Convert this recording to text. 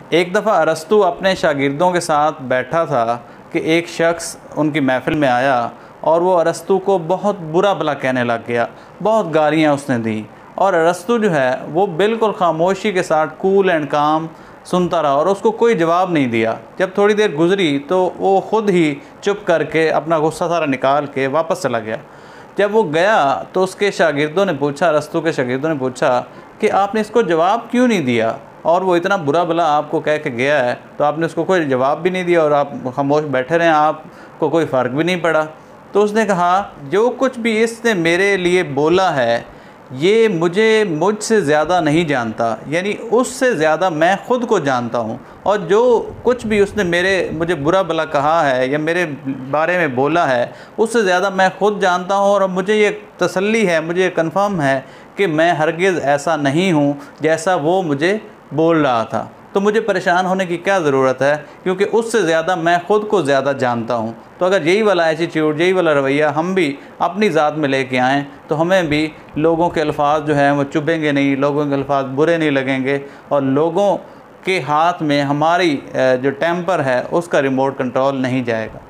एक दफ़ा अरस्तु अपने शागिर्दों के साथ बैठा था कि एक शख्स उनकी महफ़िल में आया और वो अरस्तु को बहुत बुरा भला कहने लग गया, बहुत गालियाँ उसने दी। और अरस्तु जो है वो बिल्कुल खामोशी के साथ कूल एंड काम सुनता रहा और उसको कोई जवाब नहीं दिया। जब थोड़ी देर गुजरी तो वो ख़ुद ही चुप करके अपना गुस्सा सारा निकाल के वापस चला गया। जब वो गया तो उसके शागिर्दों ने पूछा, अरस्तु के शागिर्दों ने पूछा कि आपने इसको जवाब क्यों नहीं दिया, और वो इतना बुरा भला आपको कह के गया है तो आपने उसको कोई जवाब भी नहीं दिया और आप खामोश बैठे रहे, आपको कोई फ़र्क भी नहीं पड़ा। तो उसने कहा, जो कुछ भी इसने मेरे लिए बोला है ये मुझसे ज़्यादा नहीं जानता, यानी उससे ज़्यादा मैं ख़ुद को जानता हूँ, और जो कुछ भी उसने मुझे बुरा भला कहा है या मेरे बारे में बोला है उससे ज़्यादा मैं ख़ुद जानता हूँ। और मुझे ये तसल्ली है, मुझे ये कन्फर्म है कि मैं हरगिज़ ऐसा नहीं हूँ जैसा वो मुझे बोल रहा था। तो मुझे परेशान होने की क्या ज़रूरत है, क्योंकि उससे ज़्यादा मैं ख़ुद को ज़्यादा जानता हूँ। तो अगर यही वाला एटीट्यूड, यही वाला रवैया हम भी अपनी ज़ात में लेके आएँ तो हमें भी लोगों के अल्फाज जो हैं वो चुभेंगे नहीं, लोगों के अल्फाज बुरे नहीं लगेंगे, और लोगों के हाथ में हमारी जो टेम्पर है उसका रिमोट कंट्रोल नहीं जाएगा।